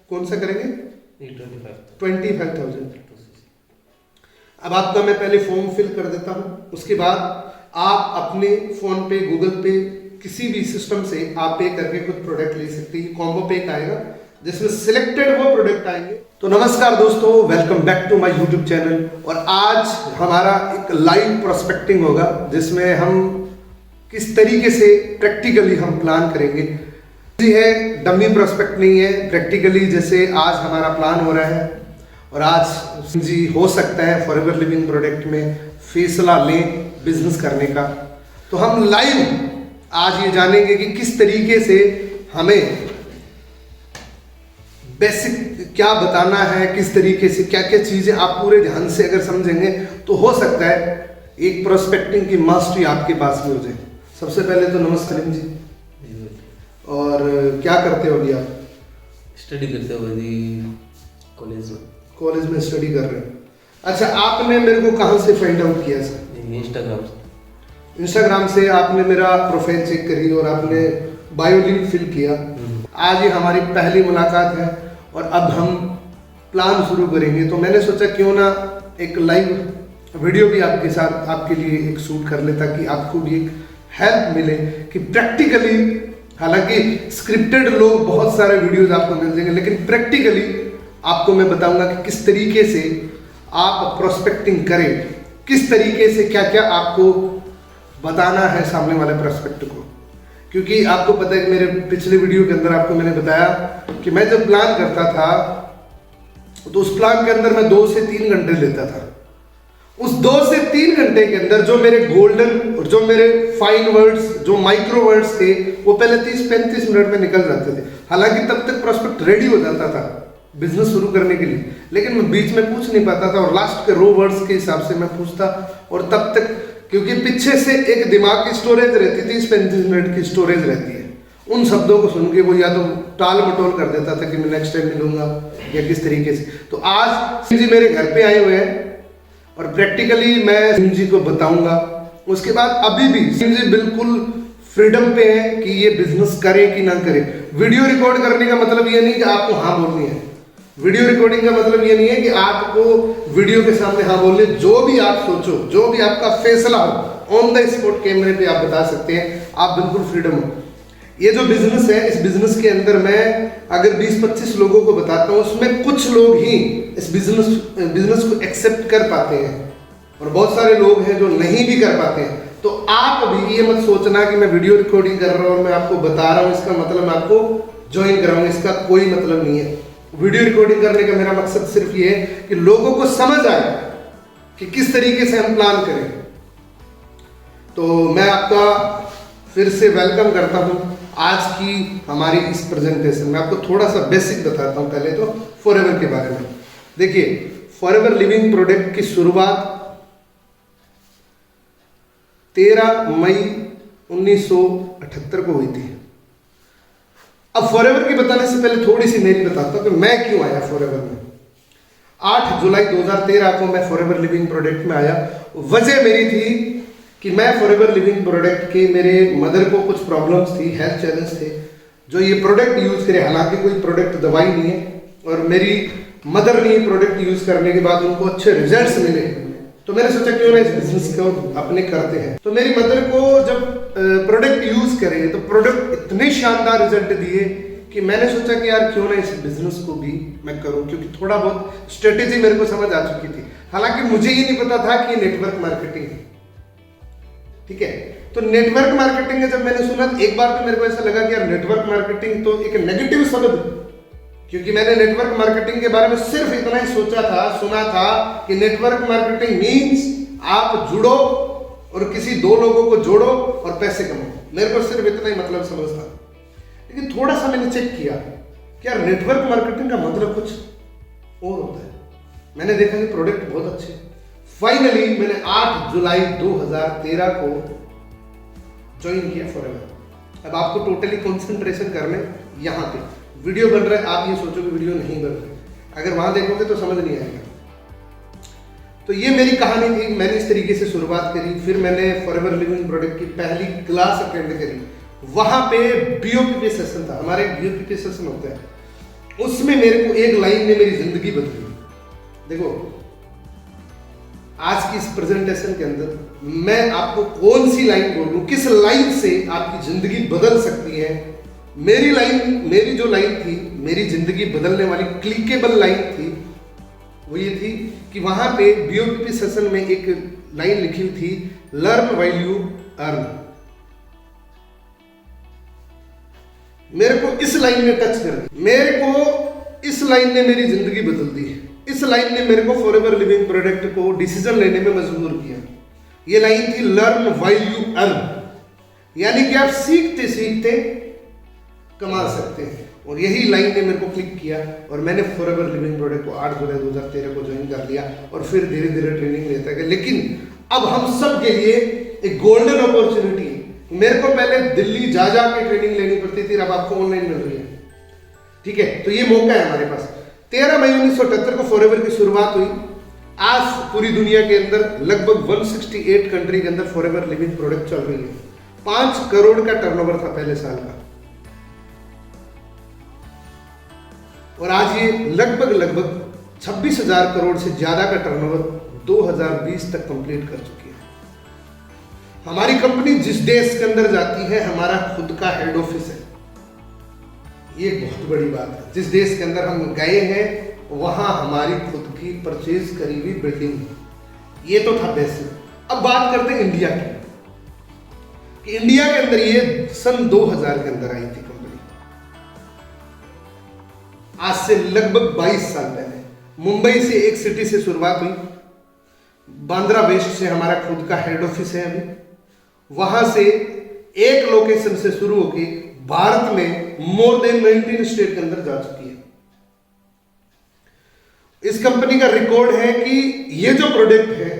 कौन सा करेंगे? 25,000। अब आपका मैं पहले फॉर्म फिल कर देता हूँ, उसके बाद आप अपने फ़ोन पे, गूगल पे, किसी भी सिस्टम से आप पे करके कुछ प्रोडक्ट ले सकते हैं। कॉम्बो पैक आएगा जिसमें सिलेक्टेड वो प्रोडक्ट आएंगे। तो नमस्कार दोस्तों, welcome back to my YouTube channel. और आज हमारा एक लाइव प्रोस्पेक्टिंग होगा जिसमें हम किस तरीके से प्रैक्टिकली हम प्लान करेंगे। जी है, डमी प्रोस्पेक्ट नहीं है, प्रैक्टिकली जैसे आज हमारा प्लान हो रहा है। और आज जी हो सकता है फॉरएवर लिविंग प्रोडक्ट में फैसला लें बिजनेस करने का। तो हम लाइव आज ये जानेंगे कि किस तरीके से हमें बेसिक क्या बताना है, किस तरीके से क्या क्या चीज़ें आप पूरे ध्यान से अगर समझेंगे तो हो सकता है एक प्रोस्पेक्टिंग की मास्टरी आपके पास में हो जाए। सबसे पहले तो नमस्कार जी। और क्या करते हो अभी आप? स्टडी करते हो अभी कॉलेज में स्टडी कर रहे हैं। अच्छा, आपने मेरे को कहाँ से फाइंड आउट किया सर? इंस्टाग्राम से आपने मेरा प्रोफाइल चेक करी और आपने बायो लिंक फिल किया। आज ये हमारी पहली मुलाकात है और अब हम प्लान शुरू करेंगे। तो मैंने सोचा क्यों ना एक लाइव वीडियो भी आपके साथ आपके लिए एक शूट कर ले, ताकि आपको भी एक हेल्प मिले कि प्रैक्टिकली, हालांकि स्क्रिप्टेड लोग बहुत सारे वीडियोस आपको मिल जाएंगे, लेकिन प्रैक्टिकली आपको मैं बताऊंगा कि किस तरीके से आप प्रोस्पेक्टिंग करें, किस तरीके से क्या क्या आपको बताना है सामने वाले प्रोस्पेक्ट को। क्योंकि आपको पता है कि मेरे पिछले वीडियो के अंदर आपको मैंने बताया कि मैं जब प्लान करता था तो उस प्लान के अंदर मैं 2 से 3 घंटे लेता था। उस 2 से 3 घंटे के अंदर जो मेरे गोल्डन और जो मेरे फाइन वर्ड्स, जो माइक्रो वर्ड्स थे, वो पहले 30-35 मिनट में निकल जाते थे। हालांकि तब तक प्रोस्पेक्ट रेडी हो जाता था बिजनेस शुरू करने के लिए, लेकिन मैं बीच में पूछ नहीं पाता था और लास्ट के रो वर्ड्स के हिसाब से मैं पूछता। और तब तक क्योंकि पीछे से एक दिमाग की स्टोरेज रहती थी, 35 मिनट की स्टोरेज रहती है, उन शब्दों को सुन के वो या तो टाल मटोल कर देता था कि मैं नेक्स्ट टाइम मिलूंगा या किस तरीके से। तो आज जी मेरे घर पे आए हुए हैं और प्रैक्टिकली मैं सिंह जी को बताऊंगा। उसके बाद अभी भी सिंह जी बिल्कुल फ्रीडम पे है कि ये बिजनेस करे कि ना करे। वीडियो रिकॉर्ड करने का मतलब ये नहीं कि आपको हाँ बोलनी है, वीडियो रिकॉर्डिंग का मतलब ये नहीं है कि आपको वीडियो के सामने हाँ बोलने, जो भी आप सोचो, जो भी आपका फैसला हो, ऑन द स्पॉट कैमरे पे आप बता सकते हैं, आप बिल्कुल फ्रीडम हो। ये जो बिजनेस है, इस बिजनेस के अंदर मैं अगर 20-25 लोगों को बताता हूँ, उसमें कुछ लोग ही इस बिजनेस को एक्सेप्ट कर पाते हैं और बहुत सारे लोग हैं जो नहीं भी कर पाते हैं। तो आप भी ये मत सोचना कि मैं वीडियो रिकॉर्डिंग कर रहा हूँ और मैं आपको बता रहा हूँ, इसका मतलब मैं आपको ज्वाइन कराऊंगा, इसका कोई मतलब नहीं है। वीडियो रिकॉर्डिंग करने का मेरा मकसद सिर्फ ये है कि लोगों को समझ आए कि किस तरीके से हम प्लान करें। तो मैं आपका फिर से वेलकम करता हूं आज की हमारी इस प्रेजेंटेशन में। आपको थोड़ा सा बेसिक बताता हूं पहले तो फॉरएवर के बारे में। देखिए, फॉरएवर लिविंग प्रोडक्ट की शुरुआत 13 मई 1978 को हुई थी। अब फॉरएवर की बताने से पहले थोड़ी सी मेरी बताता हूं कि मैं क्यों आया फॉरएवर में। 8 जुलाई 2013 को मैं फॉरएवर लिविंग प्रोडक्ट में आया। वजह मेरी थी कि मैं फॉरएवर लिविंग प्रोडक्ट के, मेरे मदर को कुछ प्रॉब्लम्स थी, हेल्थ चैलेंज थे, जो ये प्रोडक्ट यूज करे, हालांकि कोई प्रोडक्ट दवाई नहीं है, और मेरी मदर ने ये प्रोडक्ट यूज करने के बाद उनको अच्छे रिजल्ट्स मिले। तो मैंने सोचा क्यों ना इस बिजनेस को अपने करते हैं। तो मेरी मदर को जब प्रोडक्ट यूज करे तो प्रोडक्ट इतने शानदार रिजल्ट दिए कि मैंने सोचा कि यार क्यों ना इस बिजनेस को भी मैं करूं, क्योंकि थोड़ा बहुत स्ट्रेटेजी मेरे को समझ आ चुकी थी। हालांकि मुझे ये नहीं पता था कि नेटवर्क मार्केटिंग है, ठीक है। तो नेटवर्क मार्केटिंग है, जब मैंने सुना एक बार तो मेरे को ऐसा लगा कि यार नेटवर्क मार्केटिंग तो एक नेगेटिव शब्द, क्योंकि मैंने नेटवर्क मार्केटिंग के बारे में सिर्फ इतना ही सोचा था, सुना था कि नेटवर्क मार्केटिंग मीन्स आप जुड़ो और किसी 2 लोगों को जोड़ो और पैसे कमाओ। मेरे को सिर्फ इतना ही मतलब समझ था। लेकिन थोड़ा सा मैंने चेक किया कि यार नेटवर्क मार्केटिंग का मतलब कुछ और होता है। मैंने देखा कि प्रोडक्ट बहुत अच्छे। फाइनली मैंने 8 जुलाई 2013 को ज्वाइन किया फॉरएवर। अब आपको टोटली कंसंट्रेशन करने यहाँ पे वीडियो बन रहा है, आप ये सोचो कि वीडियो नहीं बन रहा, अगर वहां देखोगे तो समझ नहीं आएगा। तो ये मेरी कहानी थी, मैंने इस तरीके से शुरुआत करी। फिर मैंने फॉरएवर लिविंग प्रोडक्ट की पहली क्लास अटेंड करी। वहां पे बीओपीपी सेशन था, हमारे बीओपीपी सेशन होता है उसमें मेरे को एक लाइन ने मेरी जिंदगी बदली। देखो आज की इस प्रेजेंटेशन के अंदर मैं आपको कौन सी लाइन बोलूं, किस लाइन से आपकी जिंदगी बदल सकती है। मेरी जो लाइन थी, मेरी जिंदगी बदलने वाली क्लिकेबल लाइन थी, वो ये थी कि वहां पे BOPP सेशन में एक लाइन लिखी थी, लर्न व्हाइल यू अर्न। मेरे को इस लाइन ने टच कर दी, मेरे को इस लाइन ने मेरी जिंदगी बदल दी। इस लाइन ने मेरे को फॉरएवर लिविंग प्रोडक्ट को डिसीजन लेने में मजबूर किया। ये लाइन थी लर्न व्हाइल यू अर्न, यानी कि आप सीखते सीखते कमा सकते हैं। और यही लाइन ने मेरे को क्लिक किया और मैंने फॉरएवर लिविंग प्रोडक्ट को 8 जुलाई 2013 को ज्वाइन कर लिया और फिर धीरे धीरे ट्रेनिंग लेता गया। लेकिन अब हम सब के लिए एक गोल्डन अपॉर्चुनिटी है। मेरे को पहले दिल्ली जा के ट्रेनिंग लेनी पड़ती थी, अब आपको ऑनलाइन मिल रही है। ठीक है, तो ये मौका है हमारे पास। 13 मई 1978 को फॉरएवर की शुरुआत हुई। आज पूरी दुनिया के अंदर लगभग 168 कंट्री के अंदर फॉरएवर लिविंग प्रोडक्ट चल रही है। 5 करोड़ का टर्नओवर था पहले साल का, और आज ये लगभग 26,000 करोड़ से ज्यादा का टर्नओवर 2020 तक कंप्लीट कर चुकी है। हमारी कंपनी जिस देश के अंदर जाती है, हमारा खुद का हेड ऑफिस है। ये बहुत बड़ी बात है। जिस देश के अंदर हम गए हैं वहां हमारी खुद की परचेज करी हुई बिल्डिंग है। ये तो था बेसिक। अब बात करते हैं इंडिया की, कि इंडिया के अंदर ये सन 2000 के अंदर आई थी कंपनी। आज से लगभग 22 साल पहले मुंबई से एक सिटी से शुरुआत हुई। बांद्रा वेस्ट से हमारा खुद का हेड ऑफिस है। अभी वहां से एक लोकेशन से शुरू होकर भारत में मोर देन 19 स्टेट के अंदर जा चुकी है। इस कंपनी का रिकॉर्ड है कि ये जो प्रोडक्ट है,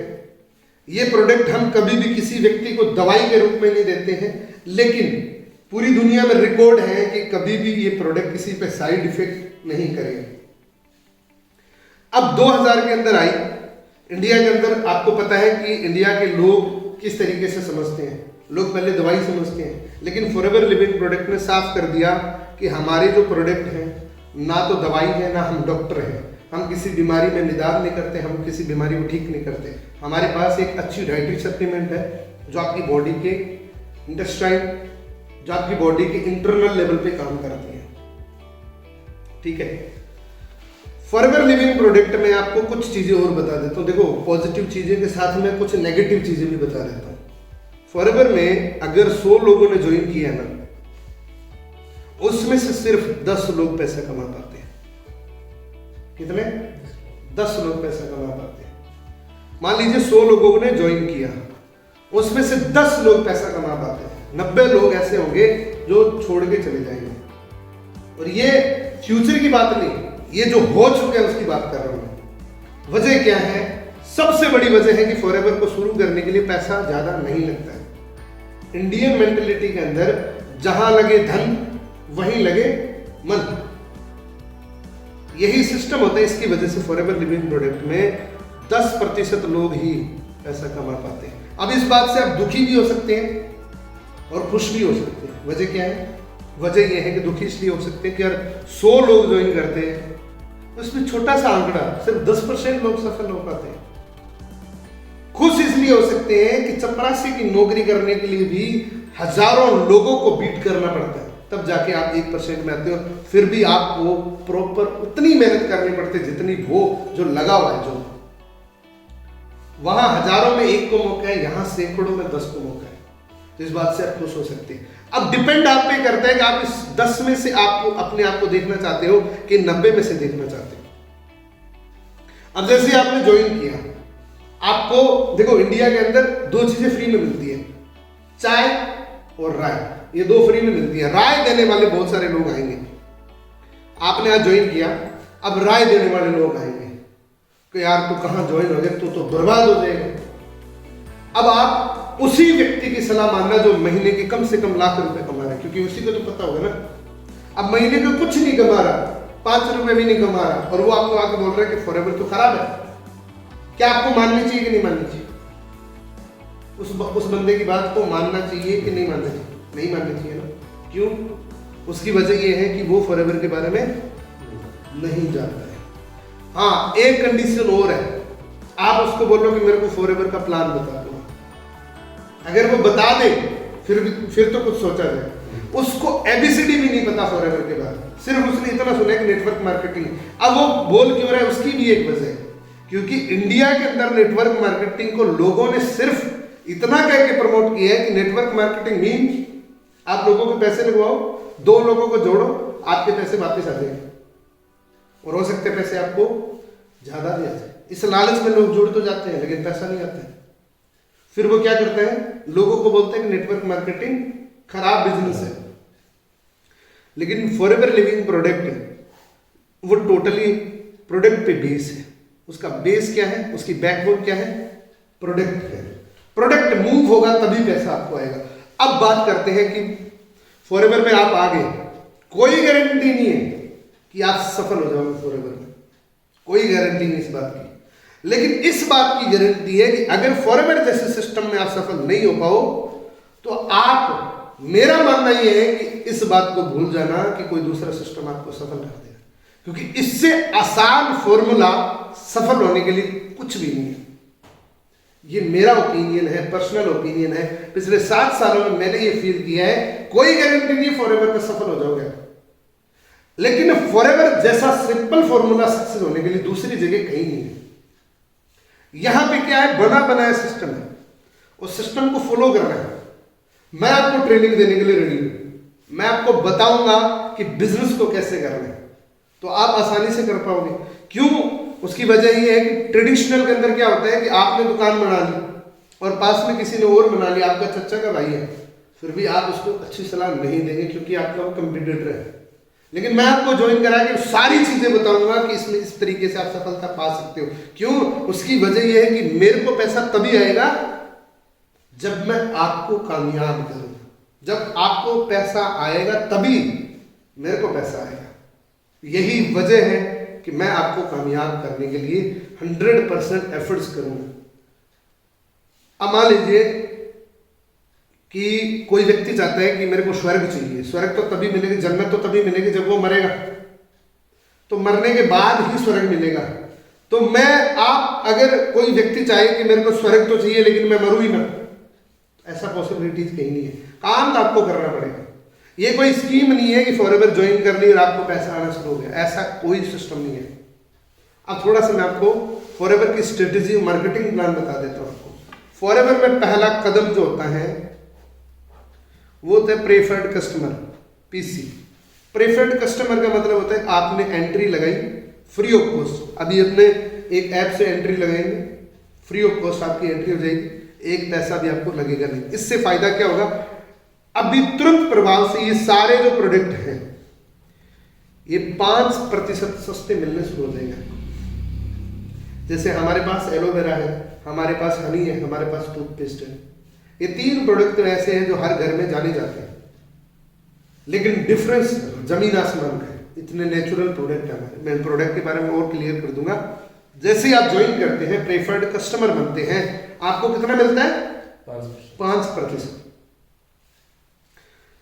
ये प्रोडक्ट हम कभी भी किसी व्यक्ति को दवाई के रूप में नहीं देते हैं, लेकिन पूरी दुनिया में रिकॉर्ड है कि कभी भी ये प्रोडक्ट किसी पे साइड इफेक्ट नहीं करेगा। अब 2000 के अंदर आई इंडिया के अंदर। आपको पता है कि इंडिया के लोग किस तरीके से समझते हैं। लोग पहले दवाई समझते हैं, लेकिन फॉरएवर लिविंग प्रोडक्ट ने साफ कर दिया कि हमारे जो प्रोडक्ट हैं ना तो दवाई है ना हम डॉक्टर हैं। हम किसी बीमारी में निदान नहीं करते, हम किसी बीमारी को ठीक नहीं करते। हमारे पास एक अच्छी डाइटरी सप्लीमेंट है जो आपकी बॉडी के इंटेस्टाइन, जो आपकी बॉडी के इंटरनल लेवल पे काम करती है। ठीक है, फॉरएवर लिविंग प्रोडक्ट में आपको कुछ चीजें और बता देता हूँ। देखो, पॉजिटिव चीजें के साथ में कुछ नेगेटिव चीजें भी बता देता हूँ। फॉरएवर में अगर 100 लोगों ने ज्वाइन किया ना, उसमें से सिर्फ 10 लोग पैसा कमा पाते हैं। कितने? 10 लोग पैसा कमा पाते हैं। मान लीजिए 100 लोगों ने ज्वाइन किया, उसमें से 10 लोग पैसा कमा पाते हैं। 90 लोग ऐसे होंगे जो छोड़ के चले जाएंगे। और ये फ्यूचर की बात नहीं, ये जो हो चुके हैं उसकी बात कर रहा हूं। वजह क्या है? सबसे बड़ी वजह है कि फॉरएवर को शुरू करने के लिए पैसा ज्यादा नहीं लगता है। इंडियन मेंटेलिटी के अंदर जहां लगे धन वहीं लगे मन, यही सिस्टम होता है। इसकी वजह से फॉरएवर लिविंग प्रोडक्ट में 10% लोग ही पैसा कमा पाते हैं। अब इस बात से आप दुखी भी हो सकते हैं और खुश भी हो सकते हैं। वजह क्या है? वजह यह है कि दुखी इसलिए हो सकते हैं कि यार 100 लोग ज्वाइन करते हैं, उसमें छोटा सा आंकड़ा सिर्फ 10% लोग सफल हो पाते हैं। खुश इसलिए हो सकते हैं कि चपरासी की नौकरी करने के लिए भी हजारों लोगों को बीट करना पड़ता है, तब जाके आप 1% में आते हो। फिर भी आपको प्रॉपर उतनी मेहनत करनी पड़ती है जितनी वो जो लगा हुआ है। जो वहां हजारों में 1 को मौका है, यहां सैकड़ों में 10 को मौका है। तो इस बात से आप खुश हो सकते हैं। अब डिपेंड आप पे करता है कि आप इस 10 में से आपको अपने आप को देखना चाहते हो कि 90 में से देखना चाहते हो। अब जैसे आपने ज्वाइन किया, आपको देखो इंडिया के अंदर 2 चीजें फ्री में मिलती है, चाय और राय। ये 2 फ्री में मिलती है। राय देने वाले बहुत सारे लोग आएंगे। आपने आज ज्वाइन किया, अब राय देने वाले लोग आएंगे कि यार तू कहां ज्वाइन हो गया, तू तो बर्बाद हो जाएगा। अब आप उसी व्यक्ति की सलाह मानना जो महीने के कम से कम लाख रुपए कमा रहा है, क्योंकि उसी को तो पता होगा ना। अब महीने का कुछ नहीं कमा रहा, 5 रुपए भी नहीं कमा रहा, और वो आपको आके बोल रहा है कि फॉरएवर तो खराब है। क्या आपको माननी चाहिए कि नहीं माननी चाहिए? उस बंदे की बात को मानना चाहिए कि नहीं मानना चाहिए? नहीं माननी चाहिए ना। क्यों? उसकी वजह यह है कि वो फॉरएवर के बारे में नहीं जाता है। हाँ, एक कंडीशन और है, आप उसको बोलो कि मेरे को फॉरएवर का प्लान बता दो, अगर वो बता दे फिर तो कुछ सोचा जाए। उसको एबीसीडी भी नहीं पता फॉरएवर के बारे में, सिर्फ उसने इतना सुना कि नेटवर्क मार्केटिंग। अब वो बोल क्यों रहा है, उसकी भी एक वजह है, क्योंकि इंडिया के अंदर नेटवर्क मार्केटिंग को लोगों ने सिर्फ इतना कह के प्रमोट किया है कि नेटवर्क मार्केटिंग मीन आप लोगों के पैसे लगवाओ, 2 लोगों को जोड़ो, आपके पैसे वापस आ जाएंगे, और हो सकते पैसे आपको ज्यादा भी आ जाए। इस लालच में लोग जुड़ तो जाते हैं लेकिन पैसा नहीं आता है। फिर वो क्या करते हैं, लोगों को बोलते हैं कि नेटवर्क मार्केटिंग खराब बिजनेस है। लेकिन फॉरएवर लिविंग प्रोडक्ट वो टोटली प्रोडक्ट पे बेस है। उसका बेस क्या है, उसकी बैकबोन क्या है, प्रोडक्ट है। प्रोडक्ट मूव होगा तभी पैसा आपको आएगा। अब बात करते हैं कि फॉरएवर में आप आ गए, कोई गारंटी नहीं है कि आप सफल हो जाओगे फॉरएवर में, कोई गारंटी नहीं इस बात की। लेकिन इस बात की गारंटी है कि अगर फॉरएवर जैसे सिस्टम में आप सफल नहीं हो पाओ तो आप, मेरा मानना यह है कि इस बात को भूल जाना कि कोई दूसरा सिस्टम आपको सफल कर देगा, क्योंकि इससे आसान फॉर्मूला सफल होने के लिए कुछ भी नहीं है। ये मेरा ओपिनियन है, पर्सनल ओपिनियन है। पिछले 7 सालों में मैंने ये फील किया है, कोई गारंटी नहीं फॉरएवर में सफल हो जाओगे, लेकिन फॉरएवर जैसा सिंपल फॉर्मूला सक्सेस होने के लिए दूसरी जगह कहीं नहीं है। यहां पे क्या है, बना बनाया सिस्टम है, उस सिस्टम को फॉलो करना है। मैं आपको ट्रेनिंग देने के लिए रेडी हूं, मैं आपको बताऊंगा कि बिजनेस को कैसे करना है, तो आप आसानी से कर पाओगे। क्यों, उसकी वजह यह है कि ट्रेडिशनल के अंदर क्या होता है कि आपने दुकान बना ली और पास में किसी ने और बना लिया, आपका चच्चा का भाई है, फिर भी आप उसको अच्छी सलाह नहीं देंगे क्योंकि आपका वो कंपटीटर है। लेकिन मैं आपको ज्वाइन करा के सारी चीजें बताऊंगा कि इसमें इस तरीके से आप सफलता पा सकते हो। क्यों, उसकी वजह यह है कि मेरे को पैसा तभी आएगा जब मैं आपको कामयाब करूंगा। जब आपको पैसा आएगा तभी मेरे को पैसा आएगा। यही वजह है कि मैं आपको कामयाब करने के लिए 100% एफर्ट्स करूंगा। अब मान लीजिए कि कोई व्यक्ति चाहता है कि मेरे को स्वर्ग चाहिए, स्वर्ग तो तभी मिलेगी, जन्नत तो तभी मिलेगी जब वो मरेगा, तो मरने के बाद ही स्वर्ग मिलेगा। तो मैं, आप, अगर कोई व्यक्ति चाहे कि मेरे को स्वर्ग तो चाहिए लेकिन मैं मरूं ही ना, ऐसा पॉसिबिलिटीज कहीं नहीं है। काम तो आपको करना पड़ेगा। ये कोई स्कीम नहीं है कि फॉरएवर ज्वाइन कर ली और आपको पैसा आना शुरू हो गया, ऐसा कोई सिस्टम नहीं है। अब थोड़ा सा मैं आपको फॉरएवर की स्ट्रेटेजी, मार्केटिंग प्लान बता देता हूं आपको। फॉरएवर में पहला कदम जो होता है वो होता है preferred customer, PC. Preferred customer का मतलब होता है आपने एंट्री लगाई फ्री ऑफ कॉस्ट। अभी अपने एक ऐप से एंट्री लगाएंगे, फ्री ऑफ कॉस्ट आपकी एंट्री हो जाएगी, एक पैसा भी आपको लगेगा नहीं। इससे फायदा क्या होगा, अभी तुरंत प्रभाव से ये सारे जो प्रोडक्ट हैं ये 5% सस्ते मिलने शुरू हो जाएंगे। जैसे हमारे पास एलोवेरा है, हमारे पास हनी है, हमारे पास टूथपेस्ट है। ये 3 प्रोडक्ट तो ऐसे हैं जो हर घर में जाने जाते हैं, लेकिन डिफरेंस जमीन आसमान का है। इतने नेचुरल प्रोडक्ट है हमारे। मैं प्रोडक्ट के बारे में और क्लियर कर दूंगा। जैसे ही आप ज्वाइन करते हैं, प्रेफर्ड कस्टमर बनते हैं, आपको कितना मिलता है, 5%।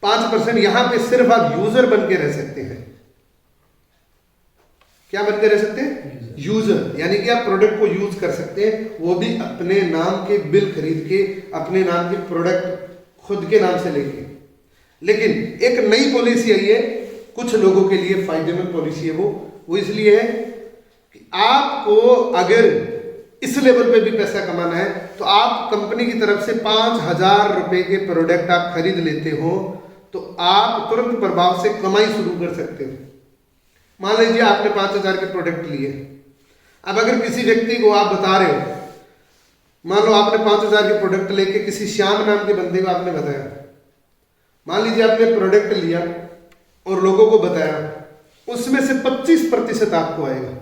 5% यहां पे सिर्फ आप यूजर बन के रह सकते हैं। क्या बन के रह सकते हैं, यूजर, यानी कि आप प्रोडक्ट को यूज कर सकते हैं, वो भी अपने नाम के बिल खरीद के, अपने नाम के प्रोडक्ट खुद के नाम से लेके। लेकिन एक नई पॉलिसी आई है, कुछ लोगों के लिए फायदेमंद पॉलिसी है। वो इसलिए है कि आपको अगर इस लेवल पे भी पैसा कमाना है तो आप कंपनी की तरफ से 5,000 रुपए के प्रोडक्ट आप खरीद लेते हो तो आप तुरंत प्रभाव से कमाई शुरू कर सकते हो। मान लीजिए आपने 5,000 के प्रोडक्ट लिए, अब अगर किसी व्यक्ति को आप बता रहे हो, मान लो आपने 5,000 के प्रोडक्ट लेके किसी श्याम नाम के बंदे को आपने बताया, मान लीजिए आपने प्रोडक्ट लिया और लोगों को बताया, उसमें से 25% आपको आएगा,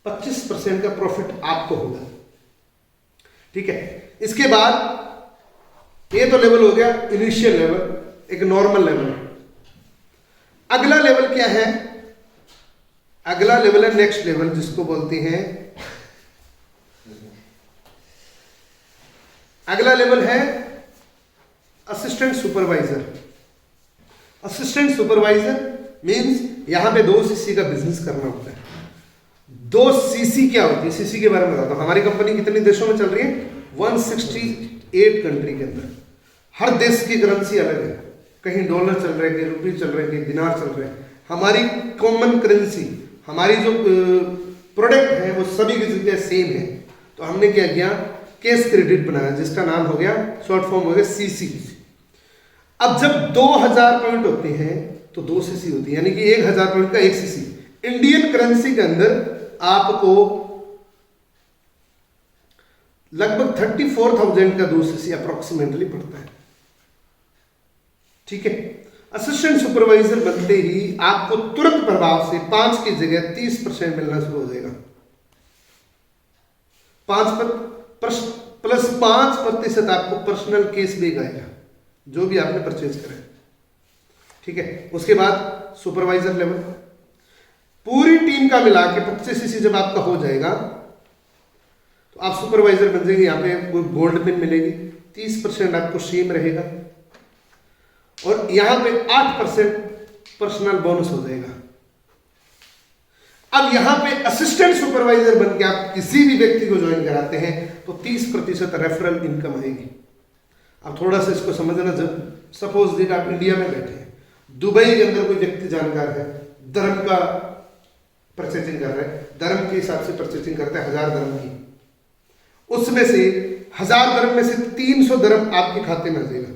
25% का प्रॉफिट आपको होगा। ठीक है, इसके बाद ये तो लेवल हो गया इनिशियल लेवल, एक नॉर्मल लेवल। अगला लेवल क्या है, अगला लेवल है नेक्स्ट लेवल, जिसको बोलते हैं, अगला लेवल है assistant supervisor. Assistant supervisor means यहाँ पे 2 सीसी का बिजनेस करना होता है। 2 सीसी क्या होती है, सीसी के बारे में बताता हूँ। हमारी कंपनी कितने देशों में चल रही है? 168 कंट्री के अंदर। हर देश की करेंसी अलग है, कहीं डॉलर चल रहे हैं, कहीं रुपये चल रहे हैं, कहीं दिनार चल रहे हैं। हमारी कॉमन करेंसी, हमारी जो प्रोडक्ट है वो सभी की जगह सेम है। तो हमने क्या किया, कैश क्रेडिट बनाया, जिसका नाम हो गया, शॉर्ट फॉर्म हो गया सीसी। अब जब 2000 पॉइंट होते हैं तो 2 सीसी होती है, यानी कि 1000 पॉइंट का 1 सीसी। इंडियन करेंसी के अंदर आपको लगभग 34,000 का 2 सीसी अप्रोक्सीमेटली पड़ता है। ठीक है। असिस्टेंट सुपरवाइजर बनते ही आपको तुरंत प्रभाव से 5 की जगह 30% मिलना शुरू हो जाएगा। 5% आपको पर्सनल केस भी आएगा, जो भी आपने परचेज करा है। ठीक है। उसके बाद सुपरवाइजर लेवल, पूरी टीम का मिला के 25 सीसी जब आपका हो जाएगा तो आप सुपरवाइजर बन जाएंगे। यहाँ पे गोल्ड पिन मिलेगी, 30% आपको शेम रहेगा और यहाँ पे 8% पर्सनल बोनस हो जाएगा। अब यहाँ पे असिस्टेंट सुपरवाइजर बन के आप किसी भी व्यक्ति को ज्वाइन कराते हैं तो 30% रेफरल इनकम आएगी। अब थोड़ा सा इसको समझना, जब सपोज दैट आप इंडिया में बैठे हैं, दुबई के अंदर कोई व्यक्ति जानकार है, धर्म का परचेजिंग कर रहा है, धर्म के हिसाब से परचेजिंग करता है 1000 धर्म की, उसमें से 1000 धर्म में से 300 धर्म आपके खाते में आ जाएगा।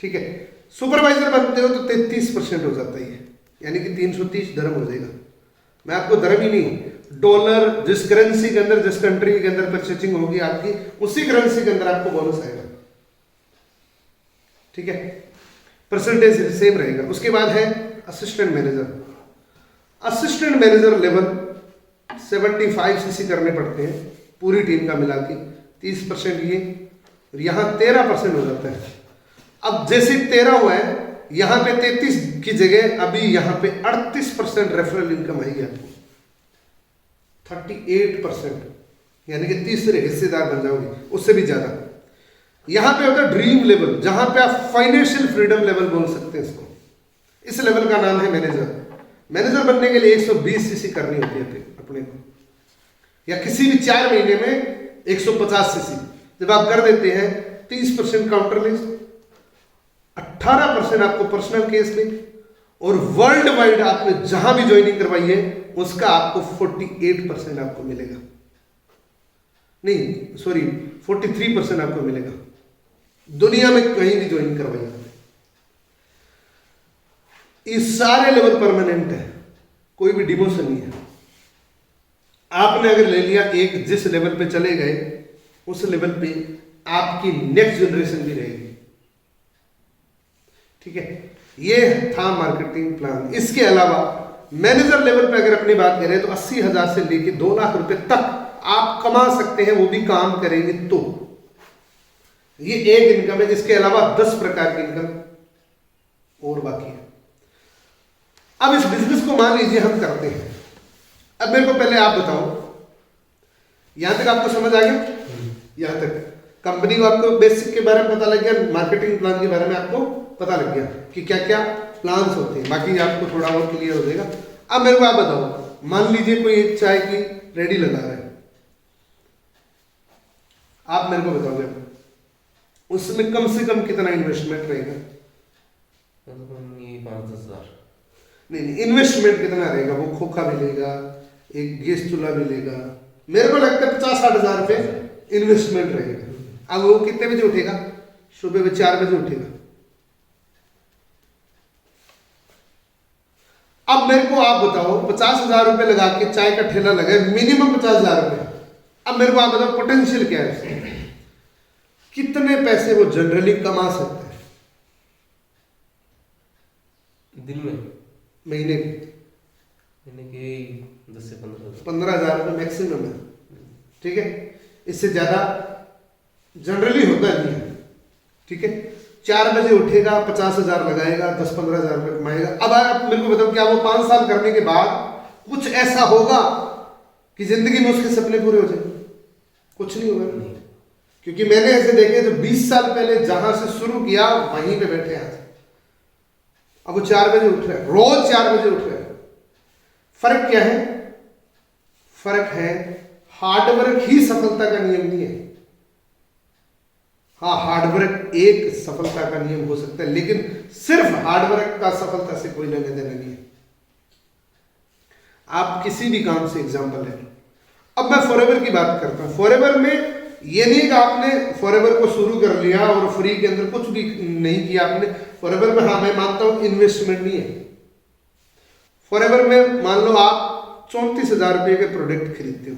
ठीक है। सुपरवाइजर बनते हो तो 33% हो जाता है, यानी कि 330 धर्म हो जाएगा। मैं आपको धर्म ही नहीं, डॉलर जिस करेंसी के अंदर, जिस कंट्री के अंदर परचेजिंग होगी आपकी, उसी करेंसी के अंदर आपको बोनस आएगा। ठीक है। परसेंटेज सेम रहेगा। उसके बाद है assistant manager. Assistant manager level 75 CC करने पड़ते हैं पूरी टीम का मिला के, 30% ये, और यहाँ 13% हो जाता है। अब जैसे 13 हुआ है, यहाँ पे 33 की जगह अभी यहाँ पे 38% रेफरल इनकम आएगी आपको, 38%, यानी कि तीसरे हिस्सेदार बन जाओगे, उससे भी ज्यादा। यहाँ पे होता है ड्रीम लेवल, जहां पे आप फाइनेंशियल फ्रीडम लेवल बोल सकते हैं इसको। इस लेवल का नाम है मैनेजर। मैनेजर बनने के लिए 120 सीसी करनी होती है अपने को, या किसी भी 4 महीने में 150 सीसी। जब आप कर देते हैं 30% काउंटर लिस्ट, 18% आपको पर्सनल केस में, और वर्ल्ड वाइड आपने जहां भी ज्वाइनिंग करवाई है उसका आपको 48% आपको मिलेगा, नहीं सॉरी 43% आपको मिलेगा, दुनिया में कहीं भी ज्वाइन करवाई। ये सारे लेवल परमानेंट है, कोई भी डिमोशन नहीं है। आपने अगर ले लिया एक, जिस लेवल पे चले गए उस लेवल पे आपकी नेक्स्ट जनरेशन भी रहेगी। ठीक है। ये था मार्केटिंग प्लान। इसके अलावा मैनेजर लेवल पे अगर अपनी बात करें तो 80,000 से लेके 2 लाख रुपए तक आप कमा सकते हैं, वो भी काम करेंगे तो। ये एक इनकम है। इसके अलावा 10 प्रकार की इनकम और बाकी है। अब इस बिजनेस को मान लीजिए हम करते हैं। अब मेरे को पहले आप बताओ, यहां तक आपको समझ आ गया? यहां तक कंपनी को आपको बेसिक के बारे में पता लग गया, मार्केटिंग प्लान के बारे में आपको पता लग गया कि क्या क्या प्लान्स होते हैं, बाकी आपको थोड़ा और क्लियर हो जाएगा। अब मेरे को आप बताओ, मान लीजिए कोई एक चाय की रेडी लगा रहा है, आप मेरे को बताओगे उसमें कम से कम कितना इन्वेस्टमेंट रहेगा? ये 5-10 हज़ार। नहीं, इन्वेस्टमेंट कितना रहेगा? वो खोखा भी लेगा, एक गैस चूल्हा भी लेगा, मेरे को लगता है 50-60 हज़ार रुपये इन्वेस्टमेंट रहेगा। अब वो कितने बजे उठेगा? सुबह में 4 बजे उठेगा। अब मेरे को आप बताओ, 50,000 रुपये लगा के चाय का ठेला लगाए, मिनिमम 50,000 रुपये। अब मेरे को आप बताओ पोटेंशियल क्या है इसमें, कितने पैसे वो जनरली कमा सकते हैं दिन में? महीने के 10 से 15,000 रुपये मैक्सिमम है। ठीक है। इससे ज्यादा जनरली होता नहीं है। ठीक है। 4 बजे उठेगा, 50,000 लगाएगा, 10-15 हज़ार रुपये कमाएगा। अब आप मेरे को बताओ, क्या वो 5 साल करने के बाद कुछ ऐसा होगा कि जिंदगी में उसके सपने पूरे हो जाए? कुछ नहीं होगा। नहीं। क्योंकि मैंने ऐसे देखे जो 20 साल पहले जहां से शुरू किया वहीं पे बैठे आज। अब वो 4 बजे उठ रहे हैं, रोज 4 बजे उठ रहे हैं। फर्क क्या है? फर्क है हार्डवर्क ही सफलता का नियम नहीं है। हाँ, हार्डवर्क एक सफलता का नियम हो सकता है, लेकिन सिर्फ हार्डवर्क का सफलता से कोई लेने देने नहीं है। आप किसी भी काम से एग्जांपल ले लो। अब मैं फॉरएवर की बात करता हूं। फॉरएवर में ये नहीं कि आपने फॉरएवर को शुरू कर लिया और फ्री के अंदर कुछ भी नहीं किया आपने। फॉरएवर में, हाँ मैं मानता हूं इन्वेस्टमेंट नहीं है। फॉरएवर में मान लो आप 34,000 रुपये के प्रोडक्ट खरीदते हो।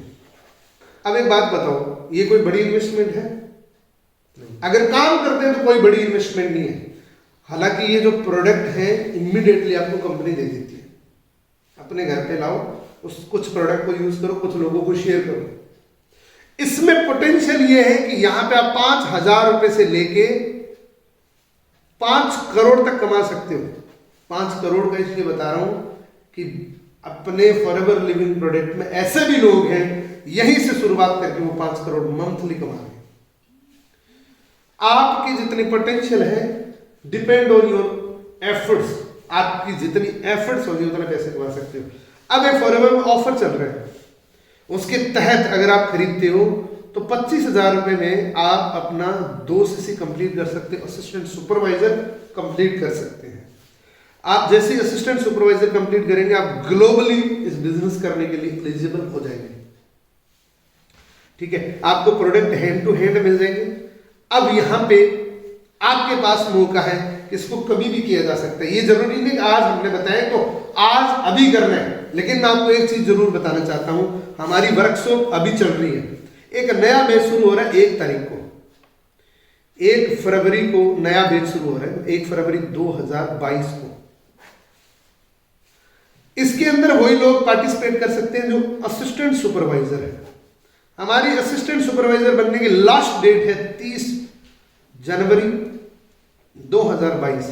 अब एक बात बताओ, ये कोई बड़ी इन्वेस्टमेंट है? अगर काम करते हैं तो कोई बड़ी इन्वेस्टमेंट नहीं है। हालांकि ये जो प्रोडक्ट है इमीडिएटली आपको कंपनी दे देती है, अपने घर पे लाओ, उस कुछ प्रोडक्ट को यूज करो, कुछ लोगों को शेयर करो। इसमें पोटेंशियल ये है कि यहां पे आप 5,000 रुपए से लेके 5 करोड़ तक कमा सकते हो। 5 करोड़ का इसलिए बता रहा हूं कि अपने फॉरएवर लिविंग प्रोडक्ट में ऐसे भी लोग हैं यहीं से शुरुआत करके वो 5 करोड़ मंथली कमा रहे हैं। आपकी जितनी पोटेंशियल है डिपेंड ऑन योर एफर्ट्स। आपकी जितनी एफर्ट्स होगी उतना पैसे कमा सकते हो। अब एक फॉरएवर में ऑफर चल रहा है, उसके तहत अगर आप खरीदते हो तो 25,000 रुपए में आप अपना 2 सीसी कंप्लीट कर सकते हो, असिस्टेंट सुपरवाइजर कंप्लीट कर सकते हैं। आप जैसे असिस्टेंट सुपरवाइजर कंप्लीट करेंगे आप ग्लोबली इस बिजनेस करने के लिए एलिजिबल हो जाएंगे। ठीक है, आपको प्रोडक्ट हैंड टू हैंड मिल जाएंगे। अब यहां पे आपके पास मौका है, इसको कभी भी किया जा सकता है। ये जरूरी नहीं कि आज हमने बताया तो आज अभी करना है, लेकिन मैं आपको एक चीज जरूर बताना चाहता हूं, हमारी वर्कशॉप अभी चल रही है। एक नया बैच शुरू हो रहा है 1 तारीख को, 1 फरवरी को नया बैच शुरू हो रहा है, 1 फरवरी 2022 को। इसके अंदर वही लोग पार्टिसिपेट कर सकते हैं जो असिस्टेंट सुपरवाइजर है। हमारी असिस्टेंट सुपरवाइजर बनने की लास्ट डेट है 30 जनवरी 2022।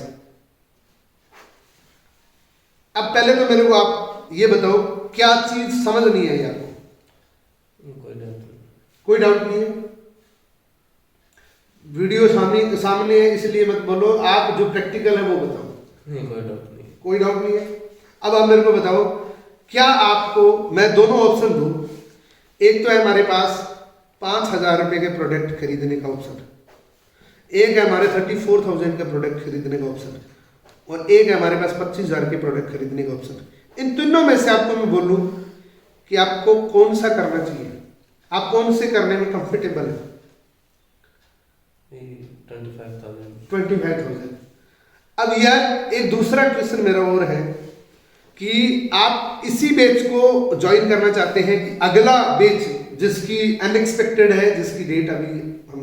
अब पहले तो मेरे को आप ये बताओ क्या चीज समझ नहीं आई आपको? कोई डाउट नहीं है? वीडियो सामने है इसलिए मत बोलो, आप जो प्रैक्टिकल है वो बताओ। नहीं, कोई डाउट नहीं। कोई डाउट नहीं है? अब आप मेरे को बताओ, क्या आपको मैं दोनों ऑप्शन दूं? एक तो है हमारे पास 5,000 रुपए के प्रोडक्ट खरीदने का ऑप्शन, एक है हमारे 34,000 का प्रोडक्ट खरीदने का ऑप्शन, और एक है हमारे पास 25,000 के प्रोडक्ट खरीदने का ऑप्शन। इन तीनों में से आपको मैं बोलूं कि आपको कौन सा करना चाहिए, आप कौन से करने में कंफर्टेबल है? 25,000। अब यार एक दूसरा क्वेश्चन मेरा और है कि आप इसी बैच को ज्वाइन करना चाहते हैं कि अगला बैच जिसकी अनएक्सपेक्टेड है, जिसकी डेट अभी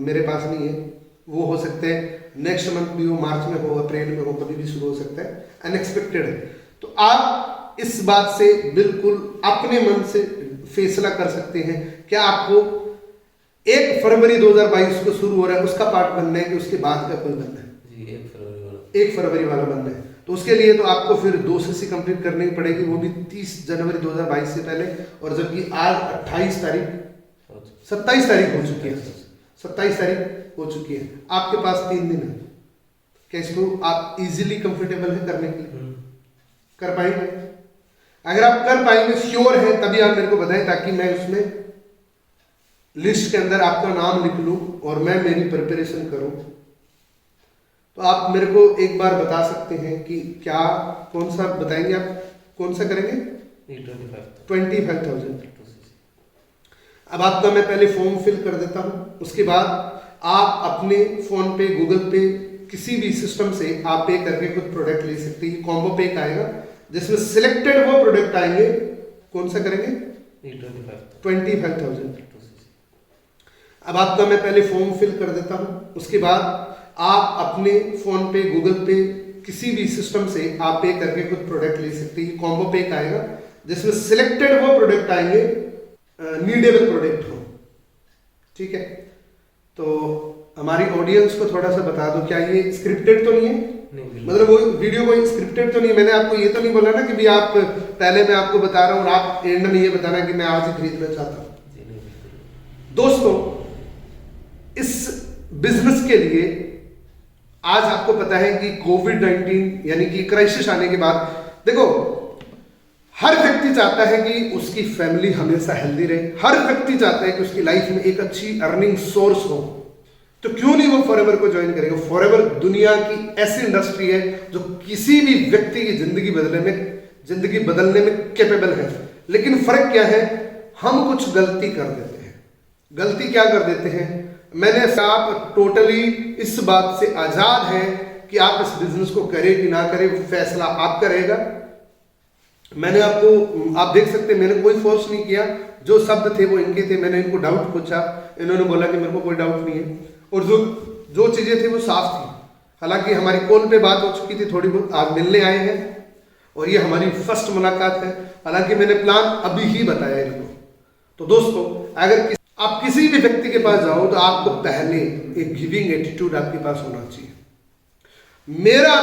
मेरे पास नहीं है, वो हो सकते हैं नेक्स्ट मंथ भी हो, मार्च में हो, अप्रैल में हो, कभी भी शुरू हो सकता है, अनएक्सपेक्टेड है। तो आप इस बात से बिल्कुल अपने मन से फैसला कर सकते हैं, क्या आपको 1 फरवरी 2022 को शुरू हो रहा है उसका पार्ट बनना है कि उसके बाद का कोई बनना है? जी, 1 फरवरी वाला बनना है। तो उसके लिए तो आपको फिर 2 सीसी कंप्लीट करनी पड़ेगी, वो भी 30 जनवरी 2022 से पहले। और जबकि आज 27 तारीख हो चुकी है, 27 तारीख हो चुकी है, आपके पास 3 दिन है। क्या इसको आप इजीली कंफर्टेबल है करने के लिए? कर पाएंगे? अगर आप कर पाएंगे, श्योर है, तभी आप मेरे को बताएं ताकि मैं उसमें लिस्ट के अंदर आपका नाम लिख लूं और मैं मेरी प्रिपरेशन करूं। तो आप मेरे को एक बार बता सकते हैं कि क्या कौन सा बताएंगे, आप कौन सा करेंगे? 25,000। अब आपका मैं पहले फॉर्म फिल कर देता हूं, उसके बाद आप अपने फोन पे, गूगल पे, किसी भी सिस्टम से आप पे करके कुछ प्रोडक्ट ले सकते हैं। कॉम्बो पैक आएगा जिसमें सिलेक्टेड वो प्रोडक्ट आएंगे। कौन सा करेंगे? 25,000। अब आपका मैं पहले फॉर्म फिल कर देता हूं, उसके बाद आप अपने फोन पे, गूगल पे, किसी भी सिस्टम से आप पे करके कुछ प्रोडक्ट ले सकते हैं। कॉम्बो पैक आएगा जिसमें सिलेक्टेड वो प्रोडक्ट आएंगे, नीडेबल प्रोडक्ट हो। ठीक है, तो हमारी ऑडियंस को थोड़ा सा बता दो, क्या ये स्क्रिप्टेड तो नहीं है? नहीं, मतलब वो वीडियो कोई स्क्रिप्टेड तो नहीं है? मैंने आपको ये तो नहीं बोला ना कि भी आप पहले मैं आपको बता रहा हूँ और आप एंड में ये बताना कि मैं आज ही खरीदना चाहता हूँ। दोस्तों, इस बिजनेस के लिए आज आपको पता है कि कोविड-19 यानी कि क्राइसिस आने के बाद देखो, हर व्यक्ति चाहता है कि उसकी फैमिली हमेशा हेल्दी रहे, हर व्यक्ति चाहता है कि उसकी लाइफ में एक अच्छी अर्निंग सोर्स हो, तो क्यों नहीं वो फॉरएवर को ज्वाइन करेगा। फॉरएवर दुनिया की ऐसी इंडस्ट्री है जो किसी भी व्यक्ति की जिंदगी बदलने में कैपेबल है। लेकिन फर्क क्या है, हम कुछ गलती कर देते हैं। गलती क्या कर देते हैं, मैंने आप टोटली इस बात से आजाद हैं कि आप इस बिजनेस को करें कि ना करें, फैसला आपका रहेगा। मैंने आपको, आप देख सकते हैं, मैंने कोई फोर्स नहीं किया। जो शब्द थे वो इनके थे, मैंने इनको डाउट पूछा, इन्होंने बोला कि मेरे को कोई डाउट नहीं है, और जो चीजें थी वो साफ थी। हालांकि हमारी कॉल पे बात हो चुकी थी थोड़ी बहुत, आज मिलने आए हैं और ये हमारी फर्स्ट मुलाकात है। हालांकि मैंने प्लान अभी ही बताया इनको। तो दोस्तों, अगर आप किसी भी व्यक्ति के पास जाओ तो आपको पहले एक गिविंग एटीट्यूड आपके पास होना चाहिए। मेरा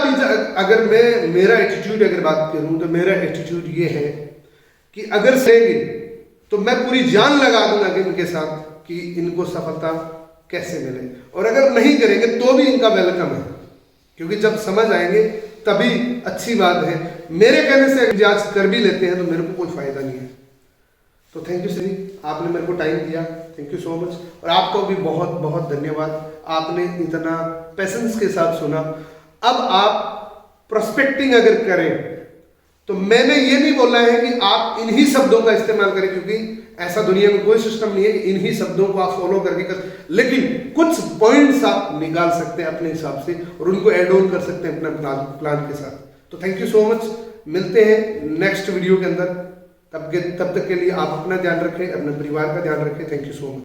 एटीट्यूड अगर बात करूं तो मेरा एटीट्यूड ये है कि अगर सहेंगे तो मैं पूरी जान लगा दूंगा कि इनके साथ कि इनको सफलता कैसे मिले, और अगर नहीं करेंगे तो भी इनका वेलकम है, क्योंकि जब समझ आएंगे तभी अच्छी बात है। मेरे कहने से अगर आज कर भी लेते हैं तो मेरे को कोई फायदा नहीं है। तो थैंक यू श्री, आपने मेरे को टाइम दिया, थैंक यू सो मच। और आपको भी बहुत बहुत धन्यवाद, आपने इतना पेशेंस के साथ सुना। अब आप प्रोस्पेक्टिंग अगर करें तो मैंने ये नहीं बोला है कि आप इन्हीं शब्दों का इस्तेमाल करें, क्योंकि ऐसा दुनिया में कोई सिस्टम नहीं है कि इन्हीं शब्दों को आप फॉलो करके लेकिन कुछ पॉइंट्स आप निकाल सकते हैं अपने हिसाब से और उनको ऐड ऑन कर सकते हैं अपना प्लान के साथ। तो थैंक यू सो मच, मिलते हैं नेक्स्ट वीडियो के अंदर। तब तक के लिए आप अपना ध्यान रखें, अपने परिवार का ध्यान रखें। Thank you so much.